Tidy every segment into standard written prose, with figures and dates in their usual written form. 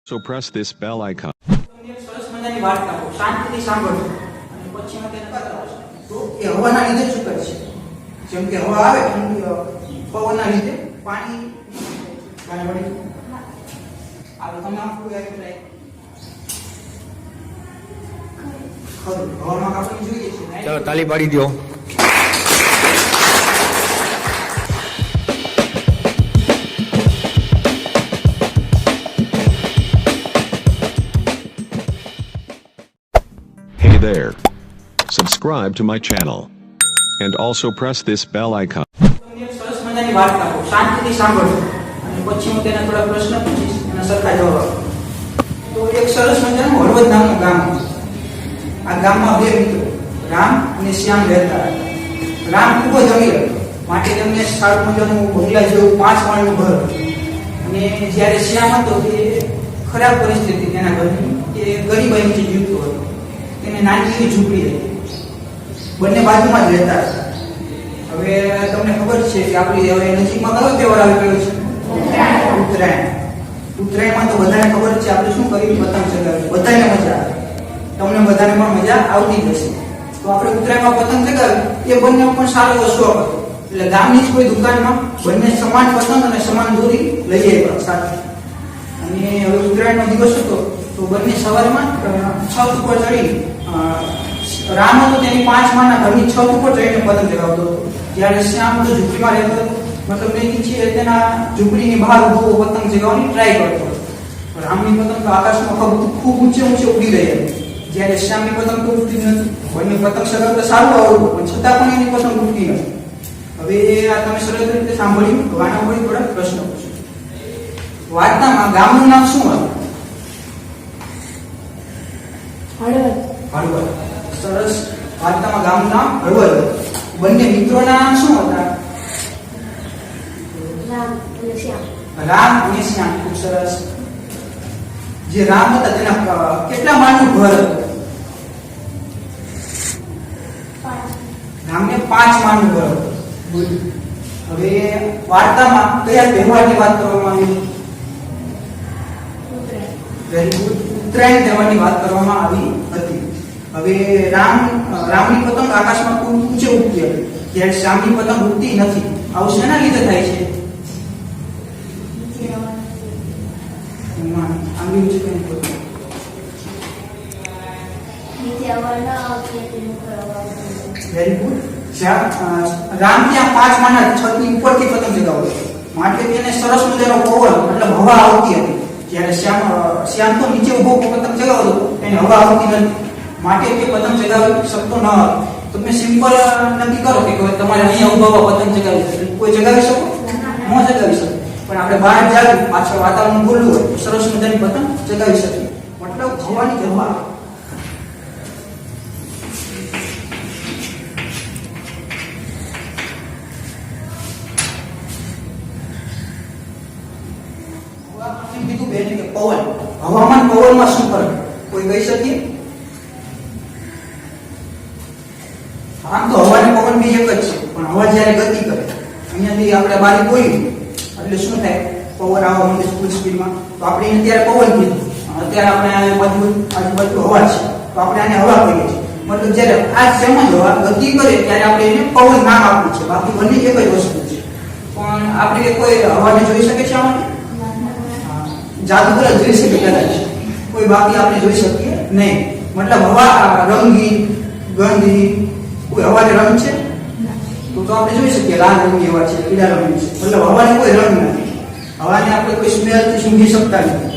So press this bell icon. એક સરસ મજાની વાર્તા કહું, શાંતિથી સાંભળજો અને પછી હું તેને બતાવીશ. તો એ હવાના લીધે શું કરે છે? જેમ કે હવા આવે પવનના લીધે પાણી ગાને વળી આવે. તમે આખું ટ્રાય ખરું હવામાં આપણે જોઈએ છે. ચાલો તાલી પાડી દો. Hey there. Subscribe to my channel. And also press this bell icon. એક સરસ મજાની વાર્તા કહું, શાંતિથી સાંભળજો અને પછી હું તેને થોડા પ્રશ્ન પૂછીશ એના સરખા જવાબ આપો. તો એક સરસ મજાનું હળવદ નામનું ગામ હતું. આ ગામમાં બે મિત્રો રામ અને શ્યામ રહેતા હતા. રામ ખૂબ જ અમીર હતો, માટે તેમને સારું મજાનું બંગલા જેવું 5 માળનું ઘર હતું. અને જ્યારે શ્યામ હતો તે ખરાબ પરિસ્થિતિ તેના ઘરની, તે ગરીબાઈથી જીવતો હતો. તેને નાની એવી ઝૂંપડી હતી. બંને બાજુમાં જ રહેતા હતા. હવે તમને ખબર છે કે આપણી હવે નજીકમાં કયો તહેવાર આવી ગયો છે? ઉત્તરાયણ. ઉત્તરાયણમાં તો બધાને ખબર છે આપણે શું કરીએ? પતંગ ચગાવીએ. બધાને મજા આવે. તમને બધાને પણ મજા આવતી જ હશે. તો આપણે ઉત્તરાયણમાં પતંગ ચગાવી એ બંને પણ સારો એવો શોખ હતો. એટલે ગામની જ કોઈ દુકાનમાં બંને સમાન પતંગ અને સમાન દોરી લઈ આવ્યા સાથે. અને હવે ઉત્તરાયણનો દિવસ હતો તો બંને સવારમાં છત ઉપર ચડી રામ હતો તેની 5 માળના ઘરની છત ઉપર ચડીને પતંગ ચગાવતો હતો. જ્યારે શ્યામ તો ઝૂંપડીમાં રહેતો હતો, મતલબ એની છે તેના ઝૂંપડીની બહાર ઉભો પતંગ ચગાવવાની ટ્રાય કરતો હતો. રામની પતંગ તો આકાશમાં ખૂબ ઊંચે ઊંચે ઉડી રહી હતી, જ્યારે શ્યામની પતંગ તો ઉડતી નથી. બંને પતંગ ચગાવતા સારું આવડતું પણ છતાં પણ એની પતંગ ઉડતી નથી. હવે આ તમે સરળ રીતે સાંભળ્યું. તો આના ઉપર થોડા પ્રશ્નો પૂછો. વાર્તામાં ગામનું નામ શું હતું? હળવદ. સરસ. વાર્તામાં ગામનું નામ હળવદ હતું. બંને મિત્રોના નામ શું હતા? રામ અને શ્યામ. ખૂબ સરસ. જે રામ હતા તેના કેટલા માળનું ઘર હતું? રામને 5 માળનું ઘર હતું. હવે વાર્તામાં કયા તહેવારની વાત કરવામાં આવી? Very good. ઉત્તરાયણ તહેવારની વાત કરવામાં આવી હતી. હવે રામની પતંગ આકાશમાં ખૂબ ઊંચે ઉડતી હતી, જ્યારે શ્યામની પતંગ ઉડતી નથી. આવું શેના લીધે થાય છે? Very good. રામ ત્યાં 5 માળના છતની ઉપરથી પતંગ ચગાવતો હતો, માટે તેને સરસ મજાનો પવન મતલબ હવા આવતી હતી. જ્યારે શ્યામ તો નીચે ઉભો પતંગ ચગાવતો હતો, એને હવા આવતી નથી, માટે તે પતંગ ચગાવી શકતો ન હતો. તમે સિમ્પલ નક્કી કરો કે તમારે અહીંયા ઉભા પતંગ ચગાવી શકે. કોઈ ચગાવી શકો? ન ચગાવી શકે. પણ આપણે બહાર જાવી, પાછળ વાતાવરણ ખુલ્લું હોય તો સરસ મજાની પતંગ ચગાવી શકીએ. મતલબ હવાની જ હવા. કીધું બેન કે પવન, હવામાન પવનમાં શું ફરક? કોઈ કહી શકીએ? આમ તો હવા અને પવન બી એક જ છે, પણ હવા જ્યારે ગતિ કરે અહીંયાથી આપણે બારી બોલી એટલે શું થાય? પવન આવવા માંડે ફૂલ સ્પીડમાં, તો આપણે એને ત્યારે પવન કીધું. અત્યારે આપણે આજુબાજુ હવા છે તો આપણે આને હવા કહીએ છીએ. મતલબ જ્યારે આ સેમ જ હવા ગતિ કરે ત્યારે આપણે એને પવન નામ આપ્યું છે. બાકી બંને એક જ વસ્તુ છે. પણ આપણે કોઈ હવાને જોઈ શકે છે? આમાં જાદુગર જોઈ શકે કદાચ, કોઈ બાકી આપણે જોઈ શકીએ નહીં. મતલબ હવા રંગી ગંધી કોઈ હવાને રંગ છે તો આપણે જોઈ શકીએ લાલ રંગની હવા છે, પીળા રંગની છે. મતલબ હવાને કોઈ રંગ નથી. હવાને આપણે કોઈ સ્મેલથી સૂંઘી શકતા નથી.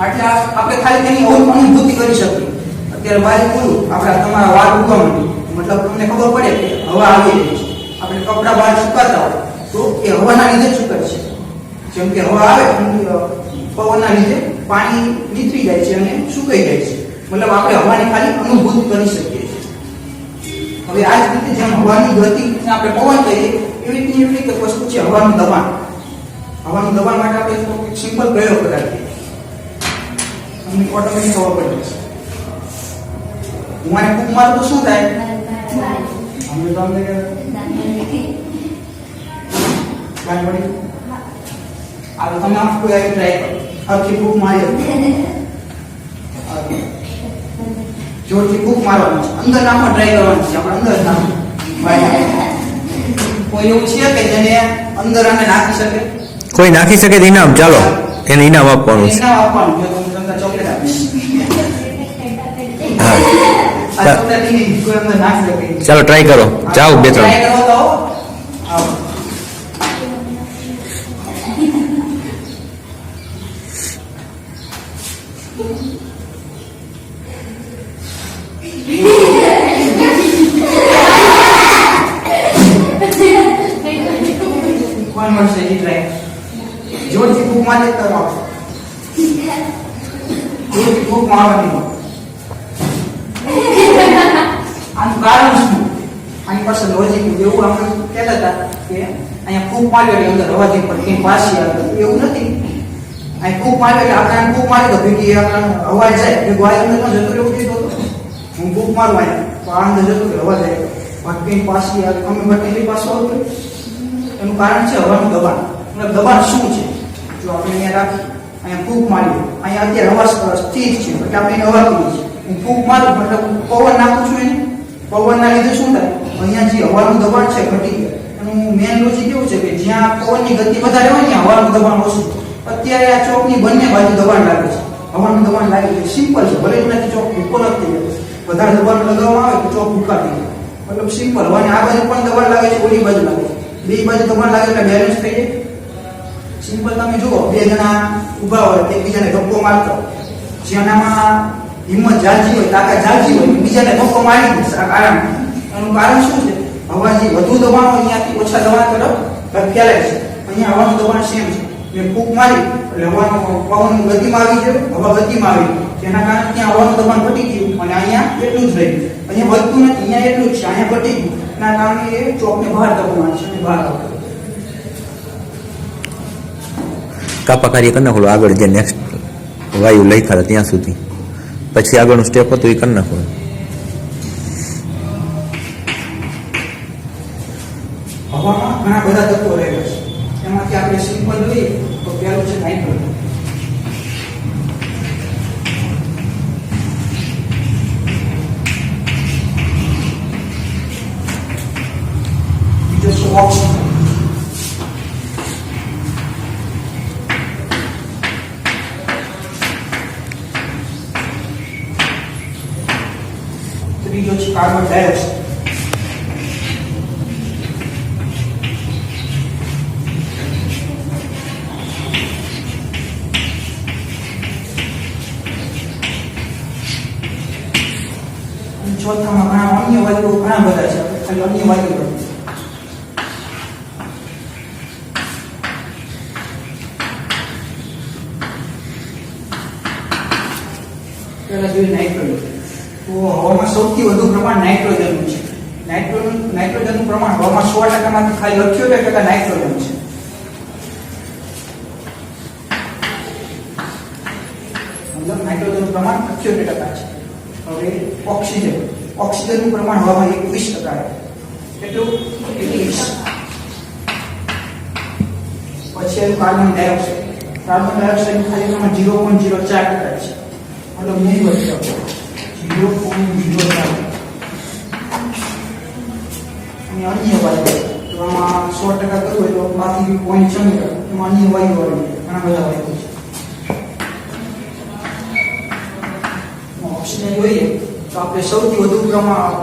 એટલે આપણે ખાલી તેની અનુભૂતિ કરી શકીએ. અત્યારે બારી ખોલું, આપણે તમારા વાળ ઉગવા માંડ્યું, મતલબ તમને ખબર પડે કે હવા આવી રહી છે. આપણે કપડા બહાર સુકાતા હોય તો એ હવાના લીધે જ સુકાય છે. જેમ કે હવા આવે પવનના લીધે પાણી નીતરી જાય છે અને સુકાઈ જાય છે. મતલબ આપણે હવાની ખાલી અનુભૂતિ કરી શકીએ છીએ. હવે આ જ રીતે જેમ હવાની ગતિ આપણે પવન કહીએ, એવી રીતે વસ્તુ છે હવાનું દબાણ. હવાનું દબાણ માટે આપણે એક સિમ્પલ પ્રયોગ કરાવીએ. તમને ઓટોમેટિક ખબર પડી જશે. હું આને ફૂંક મારું તો શું થાય? અમે તો અમને ગાન પડી. આ તમે આખું ટ્રાય કરો. હરખી ફૂંક મારી જોરથી ફૂંક મારવાની છે. અંદર નાખવા ટ્રાય કરવાની છે. આપણે અંદર નાખો. કોઈ એવું છે કે જેને અંદર આને નાખી શકે? કોઈ નાખી શકે તો ઇનામ, ચાલો એને ઇનામ આપવાનું છે. ઇનામ આપવાનું. જો હું તમને ચોકલેટ આપીશ. હા આ ચોકલેટ ની કોઈ અંદર નાખી શકે. ચાલો ટ્રાય કરો, જાઓ 2-3. ટ્રાય કરો તો આવો. કોણ મળશે એ ટ્રાય? જોરથી ફૂંક મારી તો આવશે. જોરથી ફૂંક મારવાની. આનું કારણ શું? આની પાસે લોજિક એવું આપણે કહેતા હતા કે અહીંયા ફૂંક માર્યો એટલે અંદર અવાજ પર કઈ પાછી આવે, એવું નથી. અહીં ફૂંક માર્યો એટલે આપણે આને ફૂંક મારી તો ભેગી આપણે અવાજ જાય કે ગોળ અંદર પણ જતો રહેવું કીધું હતું. હું ફૂંક મારું અહીંયા તો આ અંદર જતો રહે, અવાજ જાય, ભટકી પાછી આવે, અમે ભટકેલી પાછું આવતું. એનું કારણ છે હવાનું દબાણ. દબાણ શું છે? જો આપણે અહીંયા રાખી અહીંયા ફૂંક મારી, અહીંયા અત્યારે અવાજ સ્થિર છે એટલે આપણે એને અવાજ કરીએ છીએ. હું ફૂંક મારું મતલબ પવન નાખું છું એને, પવનના લીધે શું થાય? અહીંયા જે હવાનું દબાણ છે ઘટી જાય. એનું મેન લોજિક એવું છે કે જ્યાં પવનની ગતિ વધારે હોય ત્યાં હવાનું દબાણ ઓછું. અત્યારે આ ચોકની બંને બાજુ દબાણ લાગે છે, હવાનું દબાણ લાગે છે. સિમ્પલ છે, ભલે એનાથી ચોક ભૂકો નથી થઈ જાય. વધારે દબાણ લગાવવામાં આવે તો ચોક ભૂકા થઈ જાય. મતલબ સિમ્પલ. અને આ બાજુ પણ દબાણ લાગે છે, ઓલી બાજુ લાગે છે, બે બાજુ દબાણ લાગે એટલે બેલેન્સ થઈ જાય. સિમ્પલ. તમે જુઓ, બે જણા ઊભા હોય એકબીજાને ધક્કો મારતા, જેનામાં હિંમત જાજી હોય, તાકાત જાજી હોય, બીજાને ધક્કો મારી દે આરામ. એનું કારણ શું છે? હવા જે વધુ દબાણ હોય અહીંયાથી ઓછા દબાણ તરફ ફેલાય છે. અહીંયા હવાનું દબાણ સેમ છે. મેં ફૂંક મારી એટલે હવાનો પવન ગતિમાં આવી ગયો, હવા ગતિમાં આવી ગઈ, જેના કારણે ત્યાં હવાનું દબાણ ઘટી ગયું અને અહીંયા એટલું જ રહ્યું. અહીંયા વધતું નથી, અહીંયા એટલું જ છે, અહીંયા ઘટી ગયું. એના કારણે એ ચોકને બહાર દબાણ છે અને બહાર આવતું. કાપા કાર્ય કરી નાખો આગળ, જે નેક્સ્ટ વાયુ લખ્યા હતા ત્યાં સુધી, પછી આગળનું સ્ટેપ હતું એ કરી નાખો. હવામાં ઘણા બધા તત્વો રહેલા છે. એમાંથી આપણે સિમ્પલ જોઈએ તો પહેલું છે નાઇટ્રોજન. બીજો છે ઓક્સિજન. ત્રીજો છે કાર્બન ડાયોક્સાઇડ. ચોથામાં ઘણા અન્ય વાયુઓ ઘણા બધા છે, ખાલી અન્ય વાયુઓ. પહેલા જોઈએ નાઇટ્રોજન. તો હવામાં સૌથી વધુ પ્રમાણ નાઇટ્રોજનનું છે. નાઇટ્રોજનનું પ્રમાણ હવામાં 100% માંથી ખાલી 78% નાઇટ્રોજન છે. મતલબ નાઇટ્રોજનનું પ્રમાણ 78% છે. હવે ઓક્સિજનનું પ્રમાણ હવામાં 21%. કેટલું? 21. પછી કાર્બન ડાયોક્સાઇડ. કાર્બન ડાયોક્સાઇડ ખાલી પ્રમાણ 0.04% છે. મતલબ નહીં વધતો. 0.04. અને અન્ય વાયુ તો આમાં 100% કરવું હોય તો બાકી 0.6%. એમાં અન્ય વાયુ આવે, ઘણા બધા વાયુ છે. ઓક્સિજન જોઈએ તો આપણે સૌથી વધુ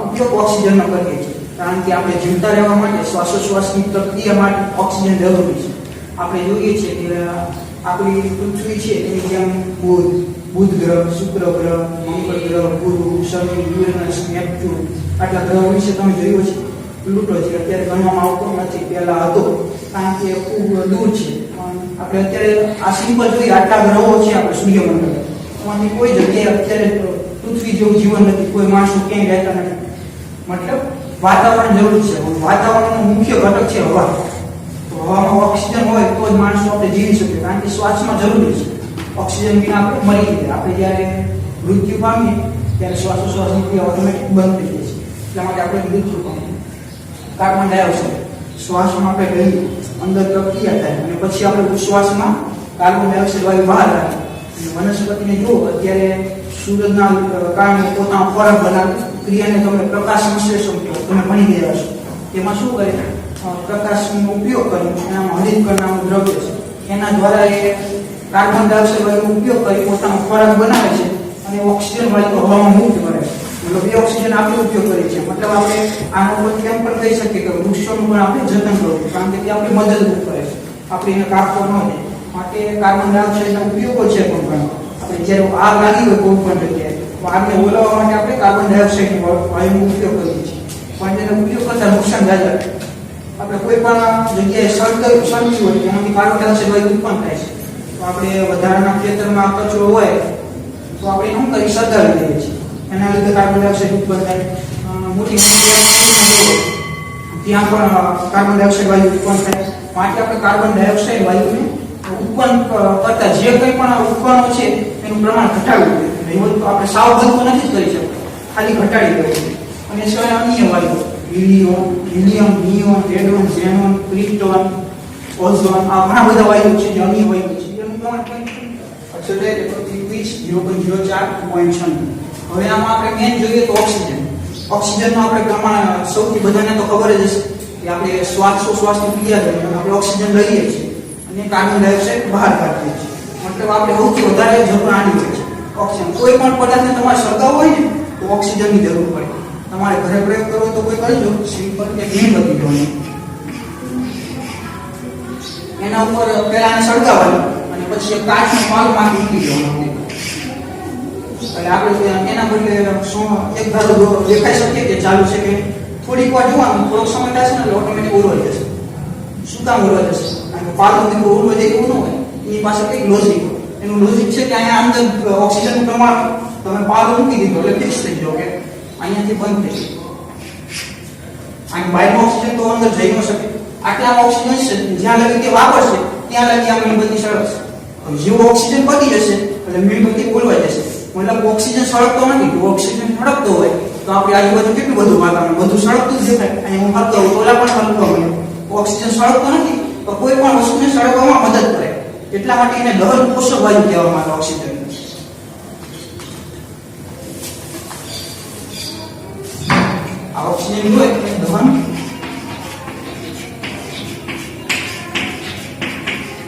ઉપયોગ ઓક્સિજનનો કરીએ છીએ, કારણ કે આપણે જીવતા રહેવા માટે શ્વાસોશ્વાસની પ્રક્રિયા માટે ઓક્સિજન જરૂરી છે. આપણે જોઈએ છીએ કે આપણી પૃથ્વી છે એની જેમ બુધ ગ્રહ, શુક્ર ગ્રહ, મંગળ ગ્રહ, ગુરુ, શનિ, યુરેનસ, નેપચ્યુન, આટલા ગ્રહો વિશે તમે જોયું છે. પ્લુટો છે અત્યારે ગણવામાં આવતો નથી, પહેલા હતો, કારણ કે ખૂબ દૂર છે. આપણે અત્યારે આ સિમ્પલ જોઈએ આટલા ગ્રહો છે આપણે સૂર્યમંડળ, એમાંથી કોઈ જગ્યાએ અત્યારે પૃથ્વી જેવું જીવન નથી, કોઈ માણસો ક્યાંય રહેતા નથી. મતલબ વાતાવરણ જરૂરી છે. વાતાવરણનો મુખ્ય ઘટક છે હવા. તો હવામાં ઓક્સિજન હોય તો જ માણસો આપણે જીવી શકીએ, કારણ કે શ્વાસમાં જરૂરી છે. ઓક્સિજન વિના આપણે મરી જઈએ. આપણે જ્યારે મૃત્યુ પામીએ ત્યારે શ્વાસોશ્વાસની ક્રિયા ઓટોમેટિક બંધ થઈ જાય છે, એટલા માટે આપણે મૃત્યુ પામીએ. કાર્બન ડાયોક્સાઇડ શ્વાસમાં આપણે લઈએ, અંદર પ્રક્રિયા થાય અને પછી આપણે ઉશ્વાસમાં કાર્બન ડાયોક્સાઇડ વાયુ બહાર રાખે. અને વનસ્પતિને જુઓ અત્યારે સૂરજના કારણે પોતાનો ખોરાક બનાવે ક્રિયાને તમે પ્રકાશ સંશ્લેષણ કહો, તમે ભણી ગયા છો. એમાં શું કરે? પ્રકાશનો ઉપયોગ કરી એનામાં હરિતકણ નામનું દ્રવ્ય છે એના દ્વારા એ કાર્બન ડાયોક્સાઇડ વાયુનો ઉપયોગ કરી પોતાનો ખોરાક બનાવે છે અને ઓક્સિજન વાયુ હવામાં મુક્ત કરે છે. મતલબ એ ઓક્સિજન આપણે ઉપયોગ કરીએ છીએ. મતલબ આપણે આના ઉપરથી એમ પણ કહી શકીએ કે વૃક્ષોનું પણ આપણે જતન કરવું, કારણ કે તે આપણે મદદરૂપ કરે છે, આપણે એને કાપવો ન જોઈએ. માટે કાર્બન ડાયોક્સાઇડના ઉપયોગો છે પણ ઘણા. આપણે જ્યારે આગ લાગી હોય કોઈ પણ જગ્યાએ તો આગને ઓલવવા માટે આપણે કાર્બન ડાયોક્સાઇડ વાયુનો ઉપયોગ કરીએ છીએ, પણ તેનો ઉપયોગ કરતા નુકસાનદાયક. આપણે કોઈ પણ જગ્યાએ સળગી હોય એમાંથી કાર્બન ડાયોક્સાઇડ વાયુ ઉત્પન્ન થાય છે. તો આપણે વધારાના ખેતરમાં કચરો હોય તો આપણે શું કરી સળગાવી દઈએ છીએ, એના લીધે કાર્બન ડાયોક્સાઇડ ઉત્પન્ન થાય. મોટી ત્યાં પણ કાર્બન ડાયોક્સાઇડ વાયુ ઉત્પન્ન થાય. માટે આપણે કાર્બન ડાયોક્સાઇડ વાયુને ઉત્પન્ન કરતા જે કંઈ પણ ઉપકરણો છે એનું પ્રમાણ ઘટાડવું જોઈએ. નહીં તો આપણે સાવ બધું નથી કરી શકતા, ખાલી ઘટાડી દેવું જોઈએ. અને સિવાય અન્ય વાયુ helium, neon, radon, xenon, krypton, ozone, આ ઘણા બધા વાયુ છે જે અન્ય વાયુ છે. એનું પ્રમાણ કંઈ અચલે 0.04.6. હવે આમાં આપણે મેન જોઈએ તો ઓક્સિજન. ઓક્સિજનનું આપણે પ્રમાણ સૌથી બધાને તો ખબર જ હશે કે આપણે શ્વાસની ક્રિયા દરમિયાન આપણે ઓક્સિજન લઈએ છીએ અને કાર્બન ડાયોક્સાઇડ બહાર કાઢીએ છીએ. મતલબ આપણે સૌથી વધારે જરૂર આની હોય છે ઓક્સિજન. કોઈ પણ પદાર્થને તમારે સળગાવવો હોય ને તો ઓક્સિજનની જરૂર પડે. તમારે ઘરે પ્રયોગ કરવો તો કોઈ કરજો, સિમ્પલ કે મીણબત્તી જોવાની, એના ઉપર પહેલા આને સળગાવવાનું અને પછી એક કાચનો પાલમાં મૂકી દેવાનો. એટલે આપણે એના બદલે એક ધારો દેખાઈ શકીએ કે ચાલુ છે કે થોડીક વાર જોવાનું, થોડોક સમય થશે ને એટલે ઓટોમેટિક ઉરવાઈ જશે. શું કામ ઉરવાઈ જશે? કારણ કે પાલનું દીકરું ઉરવાઈ જાય એવું ન હોય, એની પાસે કંઈક લોજિક હોય. એનું લોજિક છે કે અહીંયા અંદર ઓક્સિજનનું પ્રમાણ તમે પાલો મૂકી દીધો એટલે ફિક્સ થઈ ગયો કે અહીંયાથી બંધ થઈ ગયું. અહીં બહારનો ઓક્સિજન તો અંદર જઈ ન શકે. આટલામાં ઓક્સિજન છે જ્યાં લગી તે વાપરશે ત્યાં લગી આ મીણબત્તી સળગશે. જેવો ઓક્સિજન પતી જશે એટલે મીણબત્તી બોલવાઈ જશે. મતલબ ઓક્સિજન સળગતો નથી. ઓક્સિજન સળગતો હોય તો આપણે આજુબાજુ કેટલું બધું વાતાવરણ બધું સળગતું જ દેખાય. અહીં હું હલતો હોઉં ઓલા પણ હલતો હોય. ઓક્સિજન સળગતો નથી તો કોઈ પણ વસ્તુને સળગવામાં મદદ કરે. એટલા માટે એને દહન પોષક વાયુ કહેવામાં આવે ઓક્સિજન. આ ઓક્સિજન હોય એટલે દહન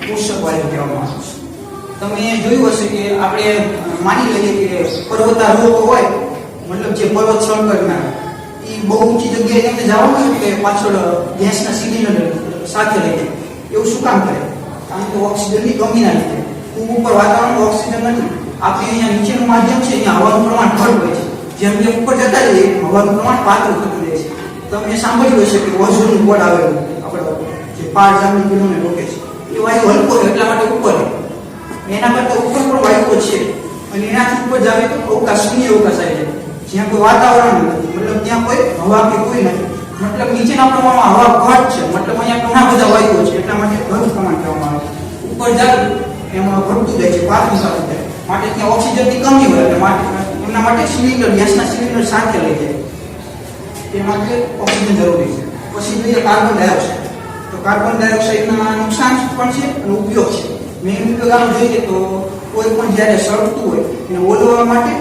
પોષક વાયુ કહેવામાં આવે છે. તમે જોયું હશે કે આપણે માની લઈએ કે પર્વતારોહકો હોય, મતલબ જે પર્વત સર કરનાર, એ બહુ ઊંચી જગ્યાએ એમને જવાનું હોય કે પાછળ ગેસના સિલિન્ડર સાથે લઈ જાય. એવું શું કામ કરે? કારણ કે ઓક્સિજનની કમીના લીધે. ખૂબ ઉપર વાતાવરણ ઓક્સિજન નથી. આપણે અહીંયા નીચેનું માધ્યમ છે, અહીંયા હવાનું પ્રમાણ ઘટ હોય છે. જેમ જેમ ઉપર જતા જઈએ હવાનું પ્રમાણ પાતળું થતું જાય છે. તમે સાંભળ્યું હશે કે ઓઝોનનું પડ આવેલું આપણે જે 5 જામની કિલોને રોકે છે, એ વાયુ હલકો છે એટલા માટે ઉપર. એના કરતા ઉપર પણ વાયુઓ છે અને એનાથી ઉપર જાવે તો અવકાશ, શૂન્ય અવકાશ આવી જાય જ્યાં કોઈ વાતાવરણ નથી. મતલબ ત્યાં કોઈ હવા કે કોઈ નથી. મતલબ નીચેના પ્રમાણમાં હવા ઘટ છે. મતલબ અહીંયા ઘણા બધા વાયુઓ છે એટલા માટે ઘણું પ્રમાણ કહેવામાં આવે છે. ઉપર જાય એમાં ઘટતું જાય છે, પાછું થતું જાય. માટે ત્યાં ઓક્સિજનની કમી હોય એટલે માટે એમના માટે સિલિન્ડર, ગેસના સિલિન્ડર સાથે લઈ જાય. તે માટે ઓક્સિજન જરૂરી છે. પછી જોઈએ કાર્બન ડાયોક્સાઇડ. તો કાર્બન ડાયોક્સાઇડના નુકસાન પણ છે અને ઉપયોગ છે. મેઇન ઉપયોગ આમ જોઈએ તો કોઈ પણ જ્યારે સળગતું હોય એને ઓલવવા માટે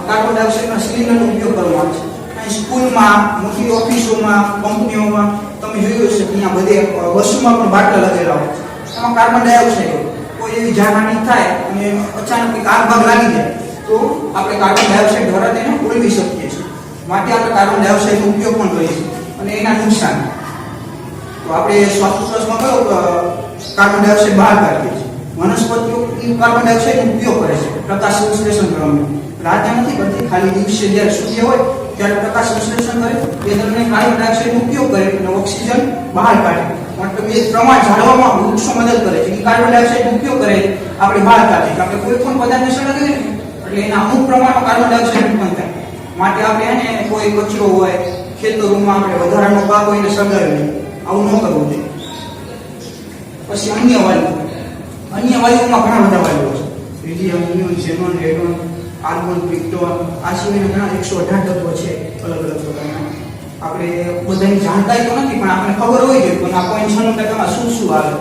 કાર્બન ડાયોક્સાઇડના સિલિન્ડરનો ઉપયોગ કરવામાં આવે છે. અહીં સ્કૂલમાં, મોટી ઓફિસોમાં, કંપનીઓમાં તમે જોયું હશે કે અહીંયા બધે વસ્તુમાં પણ બાટલા લગેલા હોય છે. એમાં કાર્બન ડાયોક્સાઇડ હોય. કોઈ એવી જાનહાની થાય અને અચાનક આગ ભાગ લાગી જાય તો આપણે કાર્બન ડાયોક્સાઇડ દ્વારા તેને ઓલવી શકીએ છીએ. માટે આપણે કાર્બન ડાયોક્સાઇડનો ઉપયોગ પણ કરીએ છીએ. અને એના નુકસાન તો આપણે શ્વાસોચ્છ્વાસમાં કયો કાર્બન ડાયોક્સાઇડ બહાર કાઢીએ છીએ. વનસ્પતિઓ એ કાર્બન ડાયોક્સાઇડનો ઉપયોગ કરે છે પ્રકાશ સંશ્લેષણ કરવામાં. રાતે નથી કરતી, ખાલી દિવસે જ્યારે સૂર્ય હોય ત્યારે પ્રકાશ સંશ્લેષણ કરે. એ દરમિયાન કાર્બન ડાયોક્સાઇડનો ઉપયોગ કરે અને ઓક્સિજન બહાર કાઢે. મતલબ એ પ્રમાણ જાળવવામાં વૃક્ષો મદદ કરે છે. એ કાર્બન ડાયોક્સાઇડનો ઉપયોગ કરે આપણે બહાર કાઢીએ. આપણે કોઈ પણ પદાર્થને સળગાવીએ ને એટલે એના અમુક પ્રમાણમાં કાર્બન ડાયોક્સાઇડ ઉત્પન્ન થાય. માટે આપણે એને કોઈ કચરો હોય, ખેતરોમાં આપણે વધારાનો પાક હોય એને સળગાવીએ. આવું ન કરવું જોઈએ. પછી અન્ય વાયુ. અન્ય વાયુઓમાં ઘણા બધા વાયુઓ છે. Helium, neon, xenon, radon, argon, krypton, આ સિવાયના ઘણા 118 તત્વો છે અલગ અલગ પ્રકારના. આપણે બધાની જાણકારી તો નથી પણ આપણે ખબર હોય છે પણ આ 96% શું શું આવે.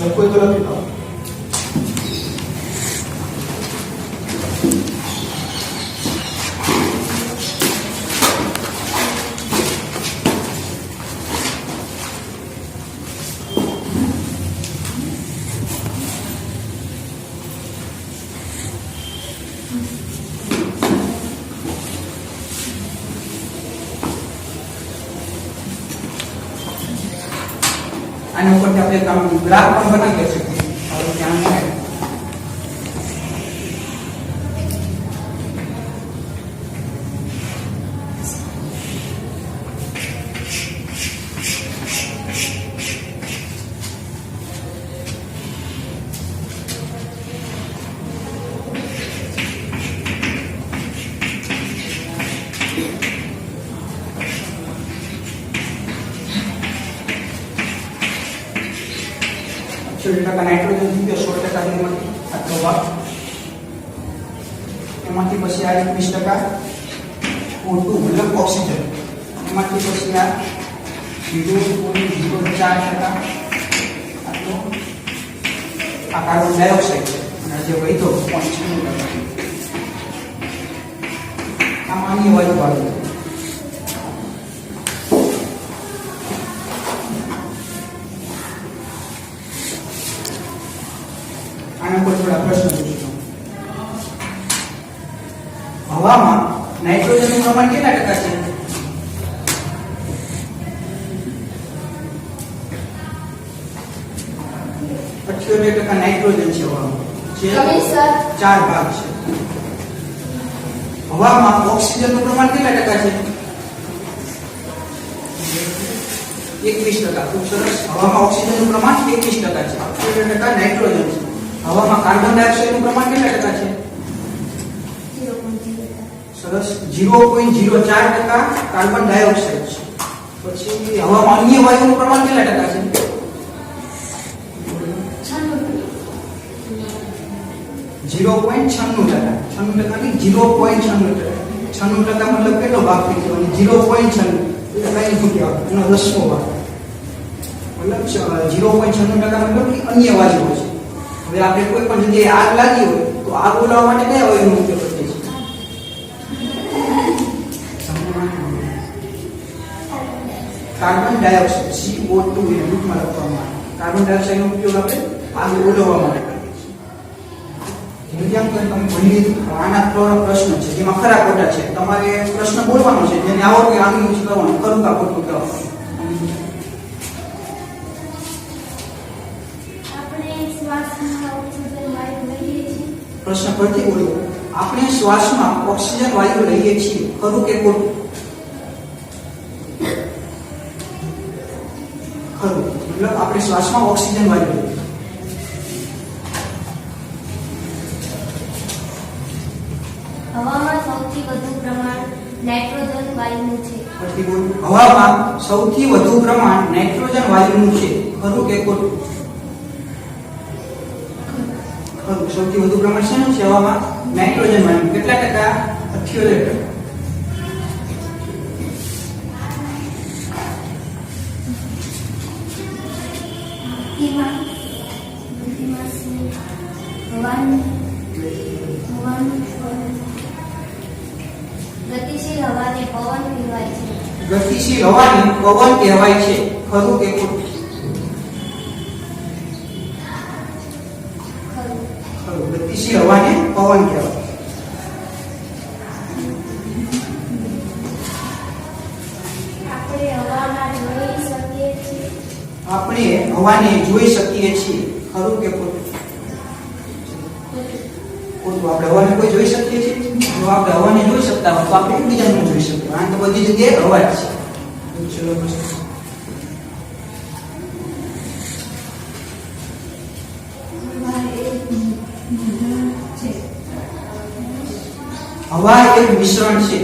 લખો તો લખી દો. આના ઉપરથી આપણે કામ ગ્રાફ પણ બનાવી શકીએ. હવે ધ્યાન રાખો. નાઇટ્રોજન મૂક્યો 16% એમાંથી આટલો ભાગ, એમાંથી પછી આ 21% O2 મતલબ ઓક્સિજન, એમાંથી પછી આ 0.04% આટલો આ કાર્બન ડાયોક્સાઇડ છે, અને જે વધ્યો 0.96% આ માન્ય વાયુ ભાગ. આના પર થોડા પ્રશ્નો પૂછું. હવામાં નાઇટ્રોજનનું પ્રમાણ કેટલા ટકા છે? 78% નાઇટ્રોજન છે હવામાં, જે 4 ભાગ છે. હવામાં ઓક્સિજનનું પ્રમાણ કેટલા ટકા છે? 21%. ખૂબ સરસ. હવામાં ઓક્સિજનનું પ્રમાણ 21% છે, 78% નાઇટ્રોજન છે. હવામાં કાર્બન ડાયોક્સાઇડનું પ્રમાણ કેટલા ટકા છે? સરસ. 0.04% કાર્બન ડાયોક્સાઇડ છે. પછી હવામાં અન્ય વાયુનું પ્રમાણ કેટલા ટકા છે? 0.96%. 96% મતલબ કેટલો ભાગ થઈ ગયો? 0.96 એટલે કઈ શું કહેવાય? એનો 10મો ભાગ. મતલબ 0.96% મતલબ કે અન્ય વાયુઓ છે. હવે આપણે કોઈ પણ જગ્યાએ આગ લાગી હોય તો આગ ઓલાવવા માટે કયા વાયુનો ઉપયોગ કરીએ છીએ? કાર્બન ડાયોક્સાઇડ, CO2 એ રૂપમાં લખવામાં આવે. કાર્બન ડાયોક્સાઇડનો ઉપયોગ આપણે આગ ઓલાવવા માટે કરીએ છીએ. જેમ કે તમે ભણી લીધું, આના 3 પ્રશ્ન છે, જેમાં ખરા ખોટા છે. તમારે પ્રશ્ન બોલવાનો છે, જેને આવડે આનું યુઝ કરવાનું, ખરું કા ખોટું કહેવાનું. પ્રશ્ન પરથી બોલો. આપણે શ્વાસમાં ઓક્સિજન વાયુ લઈએ છીએ, ખરું કે ખોટું? ખરું. મતલબ આપણે શ્વાસમાં ઓક્સિજન વાયુ લઈએ. હવામાં સૌથી વધુ પ્રમાણ નાઇટ્રોજન વાયુનું છે. પરથી બોલો. હવામાં સૌથી વધુ પ્રમાણ નાઇટ્રોજન વાયુનું છે, ખરું કે ખોટું? ખરું. સૌથી વધુ પ્રમાણ શેનું છે હવામાં? નાઇટ્રોજન વાયુ. કેટલા ટકા? 78%. ગતિશીલ હવાને પવન કહેવાય છે. ગતિશીલ હવાને પવન કહેવાય છે, ખરું કે ખોટું? ખરું. ગતિશીલ હવાને પવન કહેવાય. આપણે હવાને જોઈ શકીએ છીએ, ખરું કે ખોટું? ખોટું. આપણે હવાને કોઈ જોઈ શકીએ છીએ? જો આપણે હવાને જોઈ શકતા હોય તો આપણે એકબીજાને જોઈ શકીએ. આ તો બધી જગ્યાએ હવા જ છે. ચલો હવા એક મિશ્રણ છે.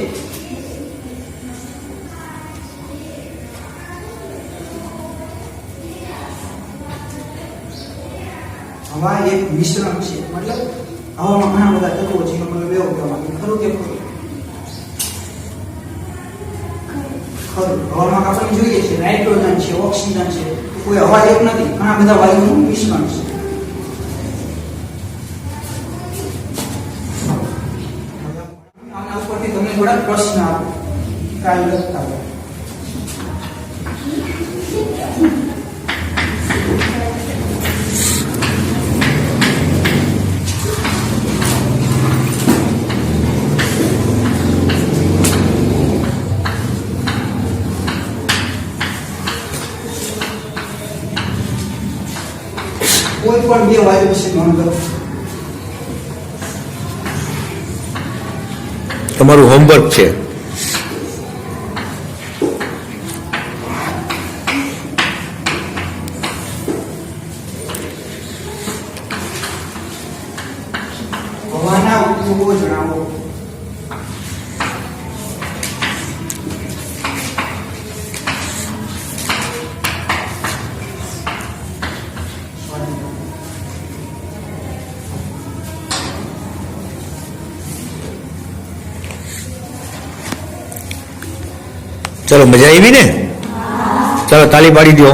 હવા એક મિશ્રણ છે, મતલબ હવામાં ઘણા બધા તત્વો છે, મતલબ એવું કહેવાનું. ખરું કે ખોટું? ખરું. હવામાં આપણને જોઈએ છે નાઇટ્રોજન છે, ઓક્સિજન છે, કોઈ હવા એક નથી, ઘણા બધા વાયુનું મિશ્રણ છે. આના ઉપરથી તમને થોડા પ્રશ્ન આપો, કાંઈ લખતા હોય. કોઈ પણ બે વાયુ વિશે નોંધ લો. તમારું હોમવર્ક છે. હવાના ઉપયોગો જણાવો. ચલો, મજા આવી ને? ચાલો, તાળી પાડી દો.